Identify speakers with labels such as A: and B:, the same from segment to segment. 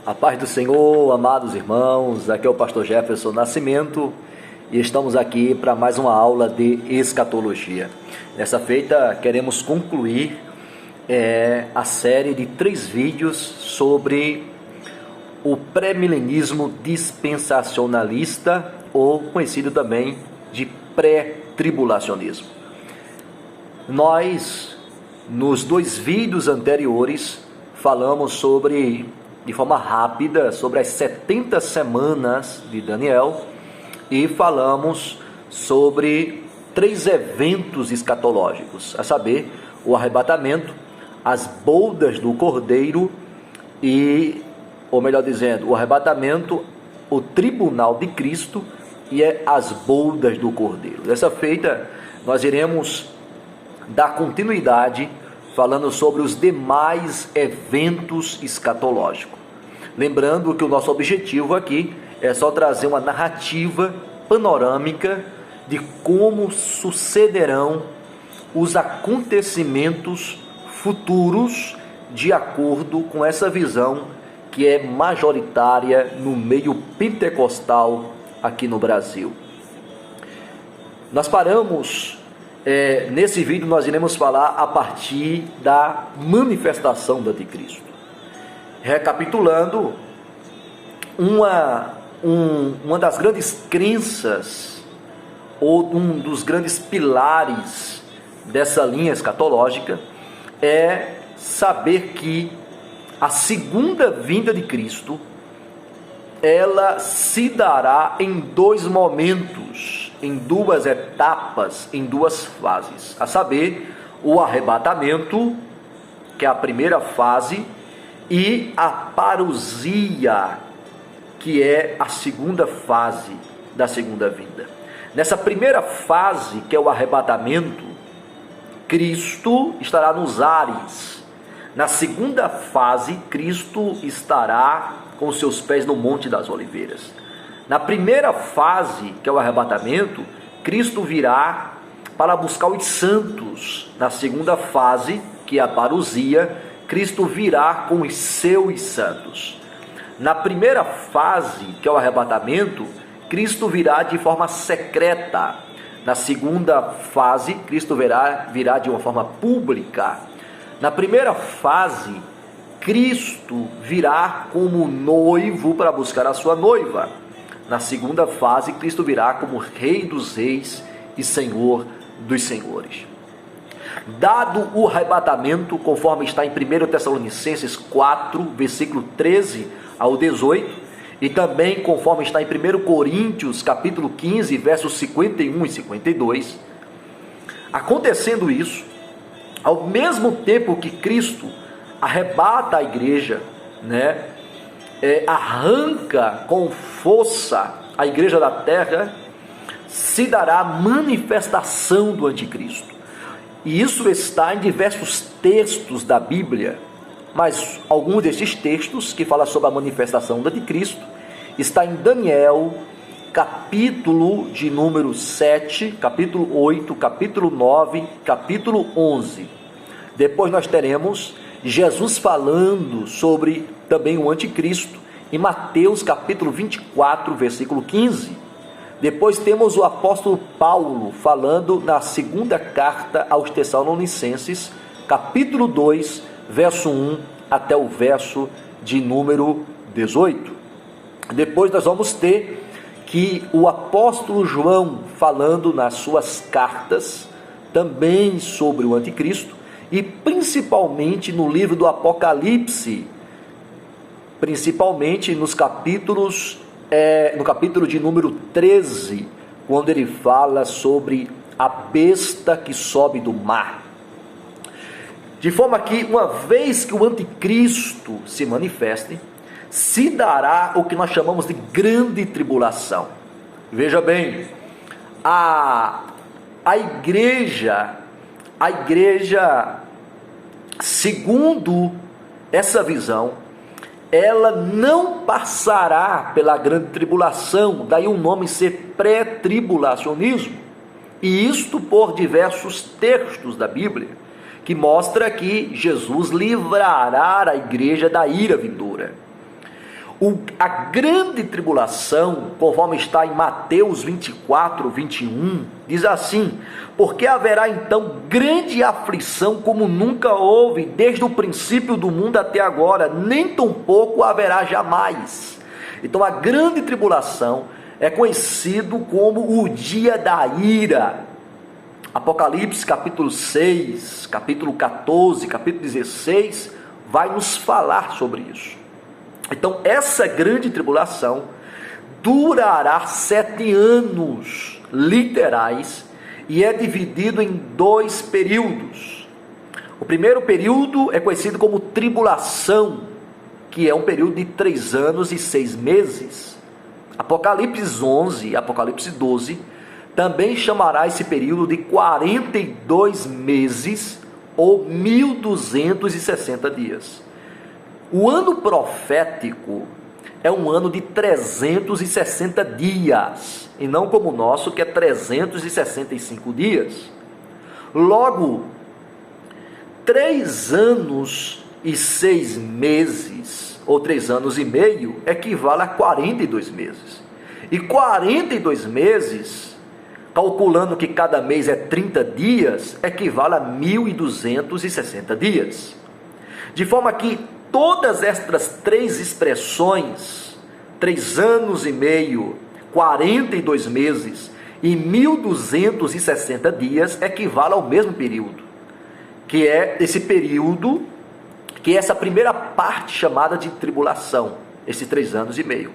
A: A paz do Senhor, amados irmãos, aqui é o pastor Jefferson Nascimento e estamos aqui para mais uma aula de escatologia. Nessa feita queremos concluir a série de 3 vídeos sobre o pré-milenismo dispensacionalista, ou conhecido também de pré-tribulacionismo. Nós, nos 2 vídeos anteriores, falamos de forma rápida sobre as 70 semanas de Daniel e falamos sobre 3 eventos escatológicos, a saber, o arrebatamento, as bodas do Cordeiro ou melhor dizendo, o arrebatamento, o tribunal de Cristo e as bodas do Cordeiro. Dessa feita, nós iremos dar continuidade falando sobre os demais eventos escatológicos. Lembrando que o nosso objetivo aqui é só trazer uma narrativa panorâmica de como sucederão os acontecimentos futuros de acordo com essa visão que é majoritária no meio pentecostal aqui no Brasil. Nós paramos. Nesse vídeo nós iremos falar a partir da manifestação do anticristo. Recapitulando, uma das grandes crenças, ou um dos grandes pilares dessa linha escatológica, é saber que a segunda vinda de Cristo, ela se dará em 2 momentos, em 2 etapas, em 2 fases, a saber, o arrebatamento, que é a primeira fase, e a parousia, que é a segunda fase da segunda vinda. Nessa primeira fase, que é o arrebatamento, Cristo estará nos ares. Na segunda fase, Cristo estará com seus pés no Monte das Oliveiras. Na primeira fase, que é o arrebatamento, Cristo virá para buscar os santos. Na segunda fase, que é a parousia, Cristo virá com os seus santos. Na primeira fase, que é o arrebatamento, Cristo virá de forma secreta. Na segunda fase, Cristo virá de uma forma pública. Na primeira fase, Cristo virá como noivo para buscar a sua noiva. Na segunda fase, Cristo virá como Rei dos Reis e Senhor dos Senhores. Dado o arrebatamento, conforme está em 1 Tessalonicenses 4, versículo 13 ao 18, e também conforme está em 1 Coríntios, capítulo 15, versos 51 e 52, acontecendo isso, ao mesmo tempo que Cristo arrebata a igreja, arranca com força a igreja da terra, se dará a manifestação do anticristo. E isso está em diversos textos da Bíblia, mas alguns desses textos que falam sobre a manifestação do anticristo está em Daniel, capítulo de número 7, capítulo 8, capítulo 9, capítulo 11. Depois nós teremos Jesus falando sobre também o anticristo em Mateus capítulo 24, versículo 15. Depois temos o apóstolo Paulo falando na segunda carta aos Tessalonicenses, capítulo 2, verso 1 até o verso de número 18. Depois nós vamos ter que o apóstolo João falando nas suas cartas também sobre o anticristo, e principalmente no livro do Apocalipse, principalmente no capítulo de número 13, quando ele fala sobre a besta que sobe do mar. De forma que, uma vez que o anticristo se manifeste, se dará o que nós chamamos de grande tribulação. Veja bem, a igreja, segundo essa visão, ela não passará pela grande tribulação, daí o nome ser pré-tribulacionismo, e isto por diversos textos da Bíblia, que mostra que Jesus livrará a igreja da ira vindoura. A grande tribulação, conforme está em Mateus 24, 21, diz assim: porque haverá então grande aflição como nunca houve, desde o princípio do mundo até agora, nem tampouco haverá jamais. Então a grande tribulação é conhecido como o dia da ira. Apocalipse capítulo 6, capítulo 14, capítulo 16, vai nos falar sobre isso. Então, essa grande tribulação durará 7 anos literais e é dividido em 2 períodos. O primeiro período é conhecido como tribulação, que é um período de 3 anos e 6 meses. Apocalipse 11 e Apocalipse 12 também chamará esse período de 42 meses ou 1260 dias. O ano profético é um ano de 360 dias, e não como o nosso, que é 365 dias. Logo, 3 anos e 6 meses, ou 3 anos e meio, equivale a 42 meses. E 42 meses, calculando que cada mês é 30 dias, equivale a 1260 dias. De forma que todas estas 3 expressões, 3 anos e meio, 42 meses e 1260 dias, equivalem ao mesmo período, que é esse período, que é essa primeira parte chamada de tribulação, esses 3 anos e meio.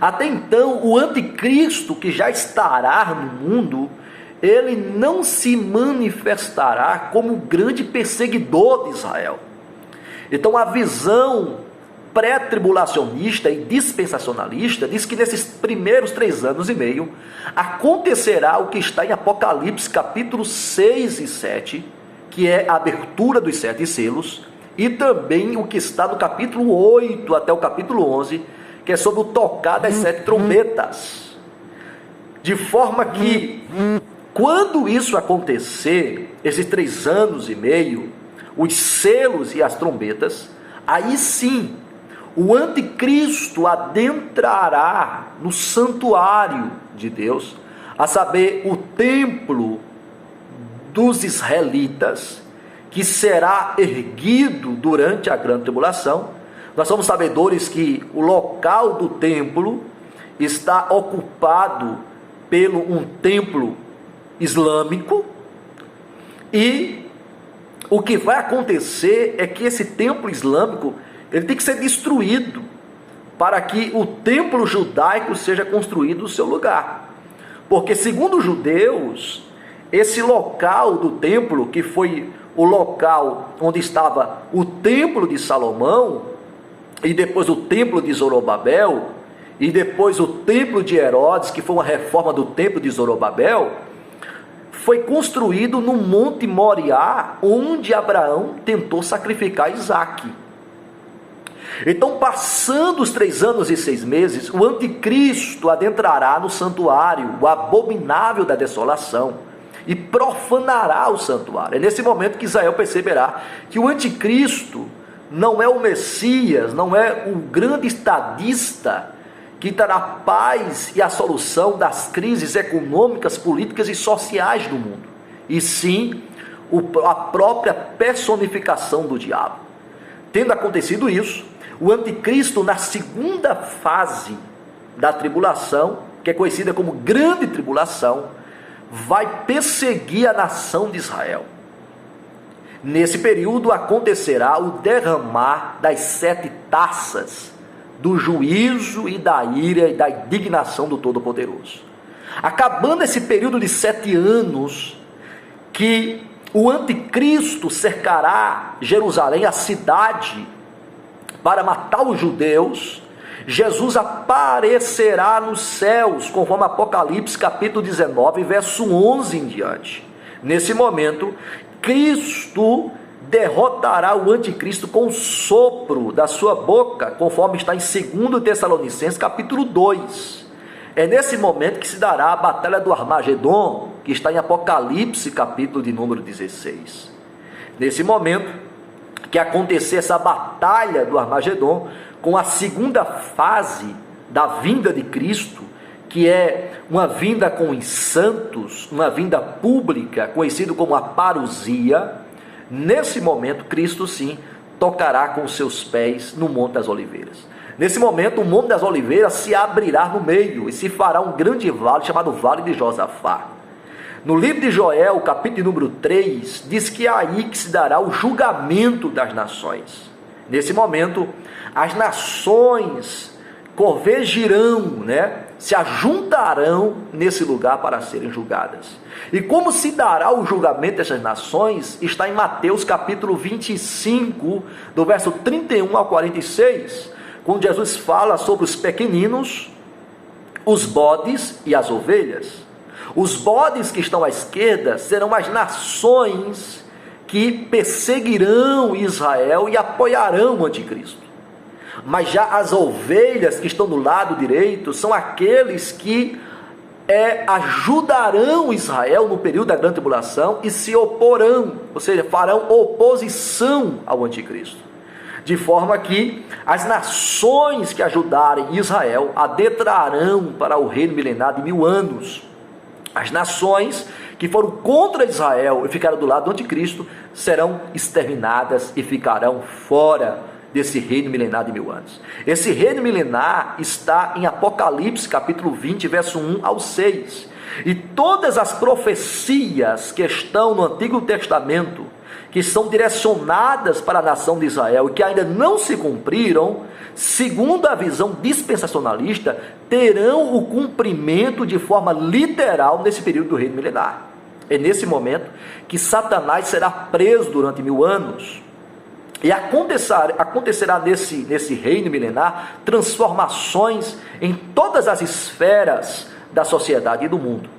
A: Até então, o anticristo, que já estará no mundo, ele não se manifestará como grande perseguidor de Israel. Então a visão pré-tribulacionista e dispensacionalista diz que nesses primeiros 3 anos e meio acontecerá o que está em Apocalipse capítulo 6 e 7, que é a abertura dos 7 selos, e também o que está no capítulo 8 até o capítulo 11, que é sobre o tocar das 7 trombetas. De forma que, quando isso acontecer, esses 3 anos e meio, os selos e as trombetas, aí sim, o anticristo adentrará no santuário de Deus, a saber, o templo dos israelitas, que será erguido durante a grande tribulação. Nós somos sabedores que o local do templo está ocupado pelo um templo islâmico, e o que vai acontecer é que esse templo islâmico ele tem que ser destruído para que o templo judaico seja construído no seu lugar. Porque, segundo os judeus, esse local do templo, que foi o local onde estava o templo de Salomão, e depois o templo de Zorobabel, e depois o templo de Herodes, que foi uma reforma do templo de Zorobabel, foi construído no Monte Moriá, onde Abraão tentou sacrificar Isaque. Então, passando os 3 anos e 6 meses, o anticristo adentrará no santuário, o abominável da desolação, e profanará o santuário. É nesse momento que Israel perceberá que o anticristo não é o Messias, não é o grande estadista que trará paz e a solução das crises econômicas, políticas e sociais do mundo, e sim a própria personificação do diabo. Tendo acontecido isso, o anticristo, na segunda fase da tribulação, que é conhecida como grande tribulação, vai perseguir a nação de Israel. Nesse período acontecerá o derramar das 7 taças do juízo e da ira e da indignação do Todo-Poderoso. Acabando esse período de 7 anos, que o anticristo cercará Jerusalém, a cidade, para matar os judeus, Jesus aparecerá nos céus, conforme Apocalipse capítulo 19, verso 11 em diante. Nesse momento, Cristo derrotará o anticristo com o sopro da sua boca, conforme está em 2 Tessalonicenses capítulo 2. É nesse momento que se dará a batalha do Armagedon, que está em Apocalipse capítulo de número 16. Nesse momento, que acontecer essa batalha do Armagedon com a segunda fase da vinda de Cristo, que é uma vinda com os santos, uma vinda pública, conhecido como a parousia. Nesse momento, Cristo sim tocará com seus pés no Monte das Oliveiras. Nesse momento, o Monte das Oliveiras se abrirá no meio e se fará um grande vale chamado Vale de Josafá. No livro de Joel, capítulo número 3, diz que é aí que se dará o julgamento das nações. Nesse momento, as nações convergirão, se ajuntarão nesse lugar para serem julgadas. E como se dará o julgamento dessas nações, está em Mateus capítulo 25, do verso 31 ao 46, quando Jesus fala sobre os pequeninos, os bodes e as ovelhas. Os bodes que estão à esquerda serão as nações que perseguirão Israel e apoiarão o anticristo. Mas já as ovelhas que estão do lado direito são aqueles que ajudarão Israel no período da grande tribulação e se oporão, ou seja, farão oposição ao anticristo. De forma que as nações que ajudarem Israel adentrarão para o reino milenar de 1000 anos. As nações que foram contra Israel e ficaram do lado do anticristo serão exterminadas e ficarão fora desse reino milenar de 1000 anos. Esse reino milenar está em Apocalipse capítulo 20, verso 1 ao 6. E todas as profecias que estão no Antigo Testamento, que são direcionadas para a nação de Israel e que ainda não se cumpriram, segundo a visão dispensacionalista, terão o cumprimento de forma literal nesse período do reino milenar. É nesse momento que Satanás será preso durante 1000 anos. E acontecerá nesse reino milenar transformações em todas as esferas da sociedade e do mundo.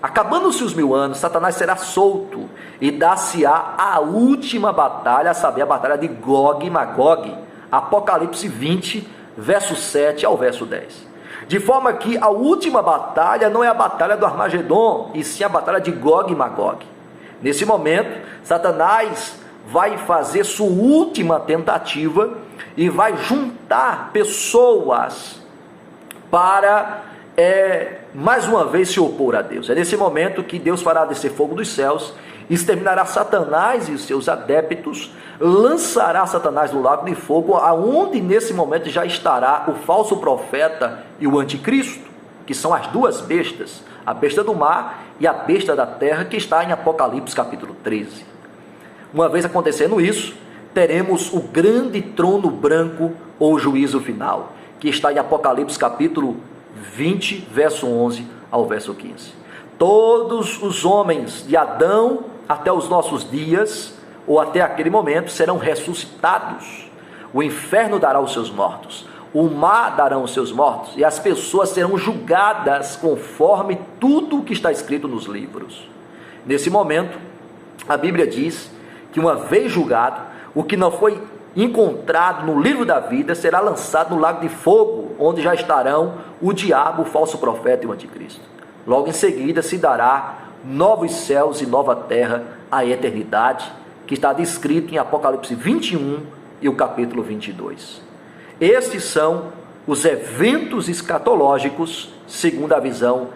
A: Acabando-se os 1000 anos, Satanás será solto e dar-se-á a última batalha, a saber, a batalha de Gog e Magog. Apocalipse 20, verso 7 ao verso 10. De forma que a última batalha não é a batalha do Armagedon, e sim a batalha de Gog e Magog. Nesse momento, Satanás vai fazer sua última tentativa e vai juntar pessoas para mais uma vez se opor a Deus. É nesse momento que Deus fará descer fogo dos céus, exterminará Satanás e os seus adeptos, lançará Satanás no lago de fogo, aonde nesse momento já estará o falso profeta e o anticristo, que são as duas bestas, a besta do mar e a besta da terra, que está em Apocalipse capítulo 13. Uma vez acontecendo isso, teremos o grande trono branco ou juízo final, que está em Apocalipse capítulo 20, verso 11 ao verso 15. Todos os homens de Adão até os nossos dias, ou até aquele momento, serão ressuscitados. O inferno dará os seus mortos, o mar dará os seus mortos, e as pessoas serão julgadas conforme tudo o que está escrito nos livros. Nesse momento, a Bíblia diz que uma vez julgado, o que não foi encontrado no livro da vida será lançado no lago de fogo, onde já estarão o diabo, o falso profeta e o anticristo. Logo em seguida se dará novos céus e nova terra, a eternidade, que está descrito em Apocalipse 21 e o capítulo 22. Estes são os eventos escatológicos segundo a visão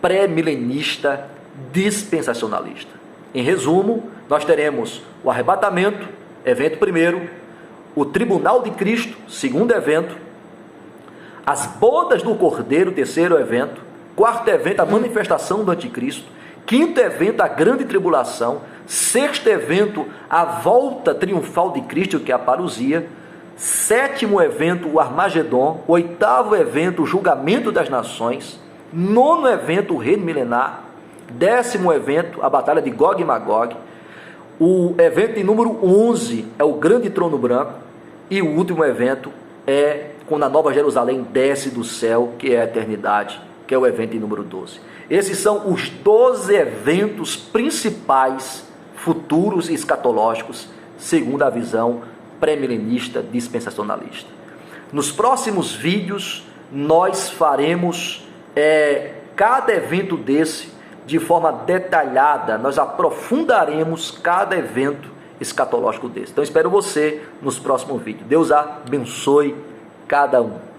A: pré-milenista dispensacionalista. Em resumo, nós teremos o arrebatamento, evento primeiro, o tribunal de Cristo, segundo evento, as bodas do Cordeiro, terceiro evento, quarto evento, a manifestação do anticristo, quinto evento, a grande tribulação, sexto evento, a volta triunfal de Cristo, que é a parousia, sétimo evento, o Armagedon, oitavo evento, o julgamento das nações, nono evento, o reino milenar, décimo evento, a batalha de Gog e Magog, o evento de número 11 é o grande trono branco, e o último evento é quando a Nova Jerusalém desce do céu, que é a eternidade, que é o evento de número 12. Esses são os 12 eventos principais, futuros e escatológicos, segundo a visão pré-milenista dispensacionalista. Nos próximos vídeos, nós faremos cada evento desse de forma detalhada, nós aprofundaremos cada evento escatológico desse. Então espero você nos próximos vídeos. Deus abençoe cada um.